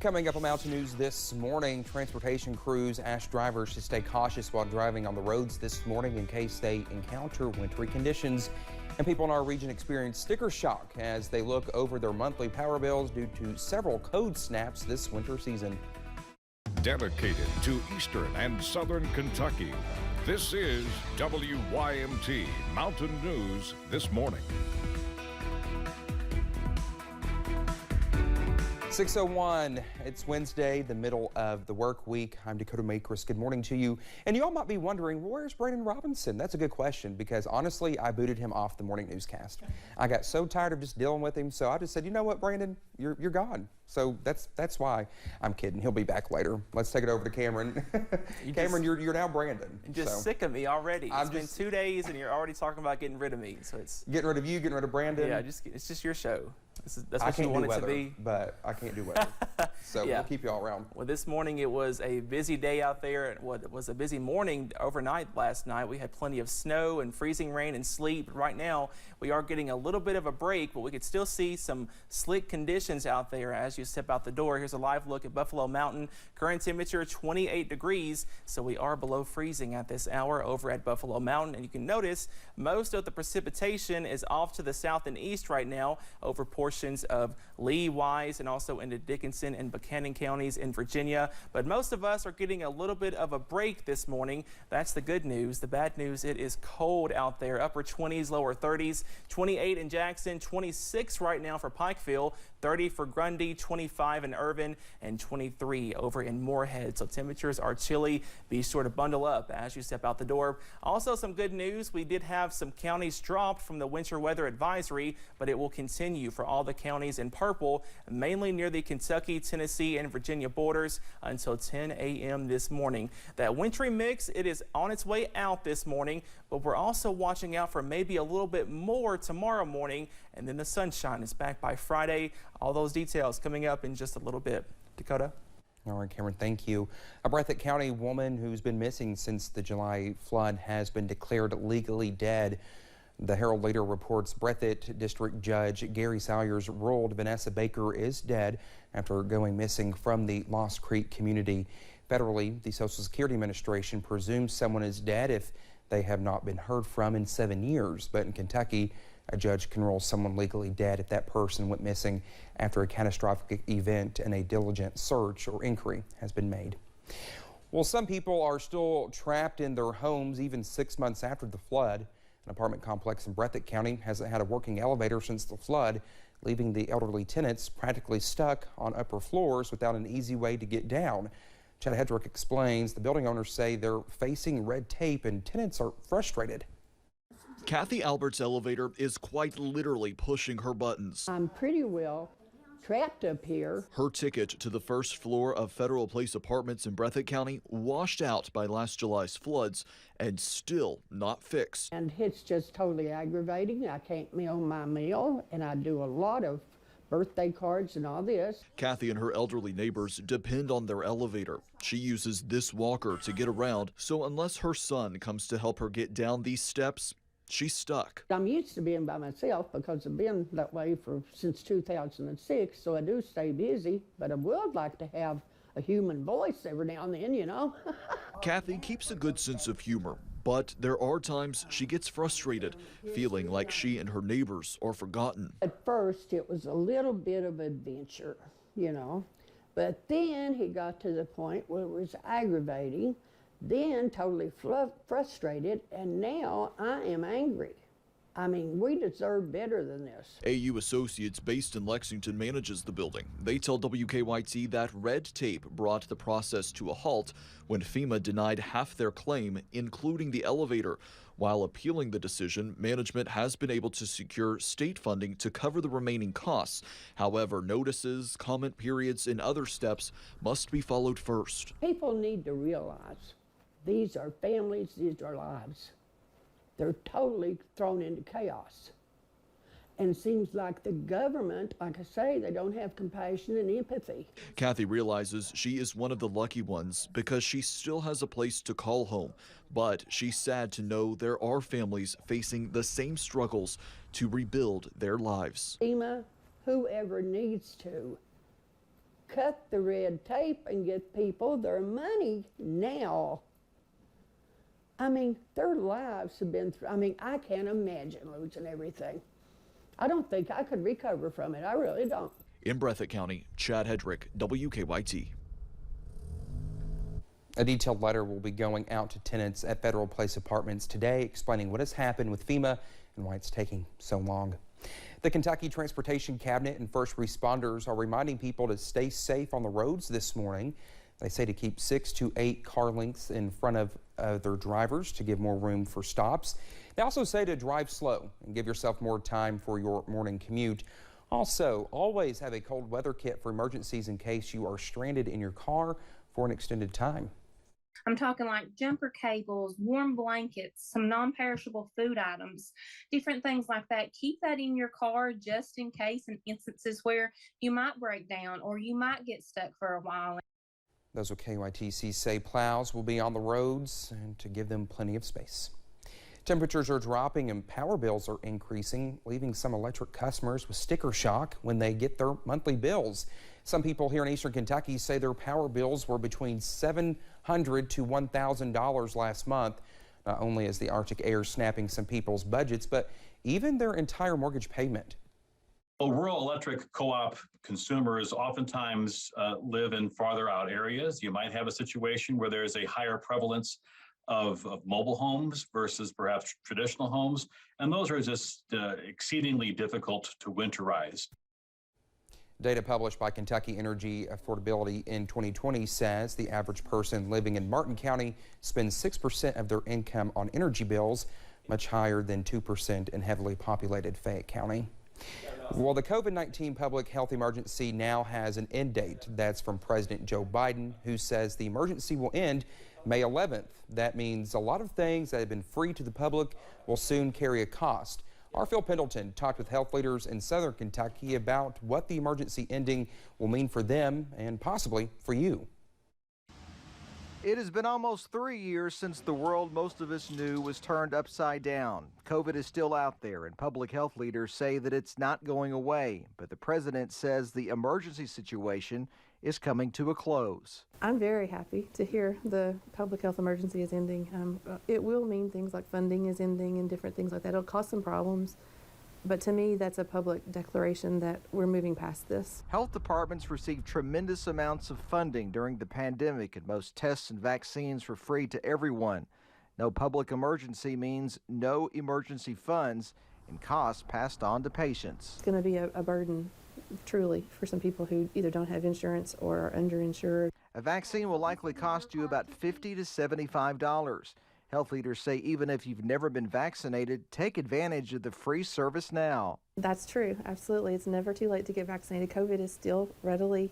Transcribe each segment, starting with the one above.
Coming up on Mountain News this morning, transportation crews ask drivers to stay cautious while driving on the roads this morning in case they encounter wintry conditions. And people in our region experience sticker shock as they look over their monthly power bills due to several code snaps this winter season. Dedicated to Eastern and Southern Kentucky, this is WYMT Mountain News this morning. 6:01. It's Wednesday, the middle of the work week. I'm Dakota Makris. Good morning to you. And you all might be wondering, well, where's Brandon Robinson? That's a good question because honestly, I booted him off the morning newscast. I got so tired of just dealing with him, so I just said, you know what, Brandon, you're gone. So that's why. I'm kidding. He'll be back later. Let's take it over to Cameron. Cameron, you're now Brandon. You're just sick of me already. It's been 2 days and you're already talking about getting rid of me. So it's getting rid of you, getting rid of Brandon. Yeah, it's just your show. That's what you want it to be. But I can't do weather. So yeah. We'll keep you all around. Well, this morning it was a busy day out there. It was a busy morning overnight last night. We had plenty of snow and freezing rain and sleet. But right now we are getting a little bit of a break, but we could still see some slick conditions out there as you step out the door. Here's a live look at Buffalo Mountain. Current temperature 28 degrees, so we are below freezing at this hour over at Buffalo Mountain. And you can notice most of the precipitation is off to the south and east right now over portions of Lee, Wise, and also into Dickinson and Buchanan counties in Virginia. But most of us are getting a little bit of a break this morning. That's the good news. The bad news, it is cold out there. Upper 20s, lower 30s, 28 in Jackson, 26 right now for Pikeville, 30 for Grundy, 25 in Irvin, and 23 over in Moorhead. So temperatures are chilly. Be sure to bundle up as you step out the door. Also some good news. We did have some counties dropped from the winter weather advisory, but it will continue for all the counties in purple, mainly near the Kentucky, Tennessee, and Virginia borders until 10 a.m. this morning. That wintry mix, it is on its way out this morning, but we're also watching out for maybe a little bit more tomorrow morning, and then the sunshine is back by Friday. All those details coming up in just a little bit. Dakota? All right, Cameron, thank you. A Breathitt County woman who's been missing since the July flood has been declared legally dead. The Herald Leader reports Breathitt District Judge Gary Salyers ruled Vanessa Baker is dead after going missing from the Lost Creek community. Federally, the Social Security Administration presumes someone is dead if they have not been heard from in 7 years. But in Kentucky, a judge can rule someone legally dead if that person went missing after a catastrophic event and a diligent search or inquiry has been made. Well, some people are still trapped in their homes even 6 months after the flood. An apartment complex in Breathitt County hasn't had a working elevator since the flood, leaving the elderly tenants practically stuck on upper floors without an easy way to get down. Chad Hedrick explains the building owners say they're facing red tape and tenants are frustrated. Kathy Albert's elevator is quite literally pushing her buttons. I'm pretty well trapped up here. Her ticket to the first floor of Federal Place Apartments in Breathitt County washed out by last July's floods and still not fixed. And it's just totally aggravating. I can't mail my mail, and I do a lot of birthday cards and all this. Kathy and her elderly neighbors depend on their elevator. She uses this walker to get around, so unless her son comes to help her get down these steps, she's stuck. I'm used to being by myself because I've been that way since 2006, so I do stay busy, but I would like to have a human voice every now and then, you know. Kathy keeps a good sense of humor, but there are times she gets frustrated, feeling like she and her neighbors are forgotten. At first, it was a little bit of adventure, you know, but then he got to the point where it was aggravating, then totally frustrated, and now I am angry. I mean, we deserve better than this. AU Associates based in Lexington manages the building. They tell WKYT that red tape brought the process to a halt when FEMA denied half their claim, including the elevator. While appealing the decision, management has been able to secure state funding to cover the remaining costs. However, notices, comment periods, and other steps must be followed first. People need to realize these are families, these are lives. They're totally thrown into chaos. And it seems like the government, like I say, they don't have compassion and empathy. Kathy realizes she is one of the lucky ones because she still has a place to call home. But she's sad to know there are families facing the same struggles to rebuild their lives. FEMA, whoever needs to, cut the red tape and get people their money now. I mean, their lives have been through, I mean, I can't imagine losing everything. I don't think I could recover from it. I really don't. In Breathitt County, Chad Hedrick, WKYT. A detailed letter will be going out to tenants at Federal Place Apartments today explaining what has happened with FEMA and why it's taking so long. The Kentucky Transportation Cabinet and first responders are reminding people to stay safe on the roads this morning. They say to keep 6 to 8 car lengths in front of their drivers to give more room for stops. They also say to drive slow and give yourself more time for your morning commute. Also, always have a cold weather kit for emergencies in case you are stranded in your car for an extended time. I'm talking like jumper cables, warm blankets, some non-perishable food items, different things like that. Keep that in your car just in case in instances where you might break down or you might get stuck for a while. Those with KYTC say plows will be on the roads and to give them plenty of space. Temperatures are dropping and power bills are increasing, leaving some electric customers with sticker shock when they get their monthly bills. Some people here in eastern Kentucky say their power bills were between $700 to $1,000 last month. Not only is the Arctic air snapping some people's budgets, but even their entire mortgage payment. Well, rural electric co-op consumers oftentimes live in farther out areas. You might have a situation where there's a higher prevalence of mobile homes versus perhaps traditional homes, and those are just exceedingly difficult to winterize. Data published by Kentucky Energy Affordability in 2020 says the average person living in Martin County spends 6% of their income on energy bills, much higher than 2% in heavily populated Fayette County. Well, the COVID-19 public health emergency now has an end date. That's from President Joe Biden, who says the emergency will end May 11th. That means a lot of things that have been free to the public will soon carry a cost. Our Phil Pendleton talked with health leaders in southern Kentucky about what the emergency ending will mean for them and possibly for you. It has been almost 3 years since the world most of us knew was turned upside down. COVID is still out there, and public health leaders say that it's not going away. But the president says the emergency situation is coming to a close. I'm very happy to hear the public health emergency is ending. It will mean things like funding is ending and different things like that. It'll cause some problems. But to me, that's a public declaration that we're moving past this. Health departments received tremendous amounts of funding during the pandemic, and most tests and vaccines were free to everyone. No public emergency means no emergency funds and costs passed on to patients. It's going to be a burden, truly, for some people who either don't have insurance or are underinsured. A vaccine will likely cost you about $50 to $75. Health leaders say even if you've never been vaccinated, take advantage of the free service now. That's true, absolutely. It's never too late to get vaccinated. COVID is still readily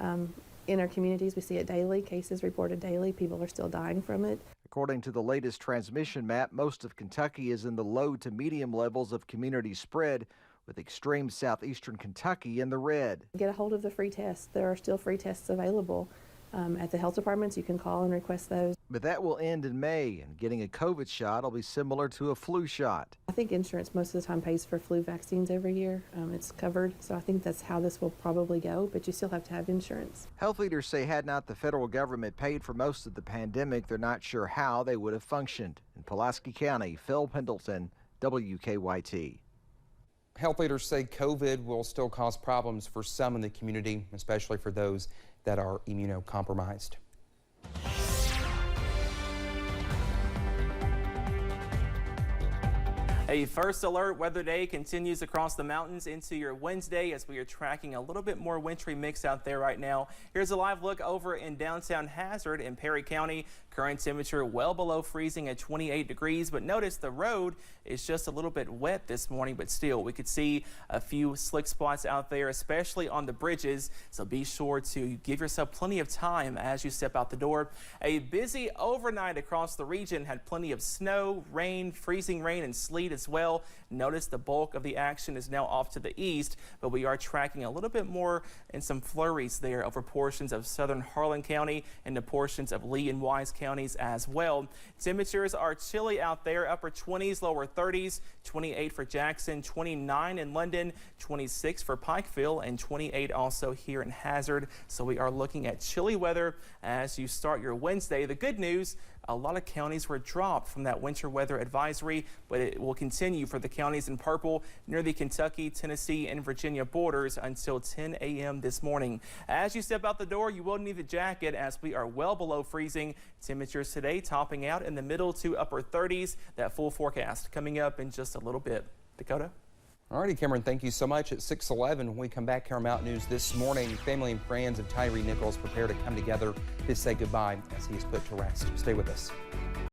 in our communities. We see it daily, cases reported daily. People are still dying from it. According to the latest transmission map, most of Kentucky is in the low to medium levels of community spread, with extreme southeastern Kentucky in the red. Get a hold of the free tests. There are still free tests available. At the health departments, you can call and request those. But that will end in May, and getting a COVID shot will be similar to a flu shot. I think insurance most of the time pays for flu vaccines every year. It's covered, so I think that's how this will probably go, but you still have to have insurance. Health leaders say had not the federal government paid for most of the pandemic, they're not sure how they would have functioned. In Pulaski County, Phil Pendleton, WKYT. Health leaders say COVID will still cause problems for some in the community, especially for those that are immunocompromised. A first alert weather day continues across the mountains into your Wednesday as we are tracking a little bit more wintry mix out there right now. Here's a live look over in downtown Hazard in Perry County. Current temperature well below freezing at 28 degrees, but notice the road is just a little bit wet this morning, but still we could see a few slick spots out there, especially on the bridges. So be sure to give yourself plenty of time as you step out the door. A busy overnight across the region, had plenty of snow, rain, freezing rain and sleet as as well. Notice the bulk of the action is now off to the east, but we are tracking a little bit more and some flurries there over portions of southern Harlan County and the portions of Lee and Wise counties as well. Temperatures are chilly out there, upper 20s, lower 30s, 28 for Jackson, 29 in London, 26 for Pikeville, and 28 also here in Hazard. So we are looking at chilly weather as you start your Wednesday. The good news, a lot of counties were dropped from that winter weather advisory, but it will continue for the counties in purple near the Kentucky, Tennessee, and Virginia borders until 10 a.m. this morning. As you step out the door, you will need a jacket as we are well below freezing. Temperatures today topping out in the middle to upper 30s. That full forecast coming up in just a little bit. Dakota? All righty, Cameron, thank you so much. At 6:11, when we come back here on Mountain News this morning, family and friends of Tyree Nichols prepare to come together to say goodbye as he is put to rest. Stay with us.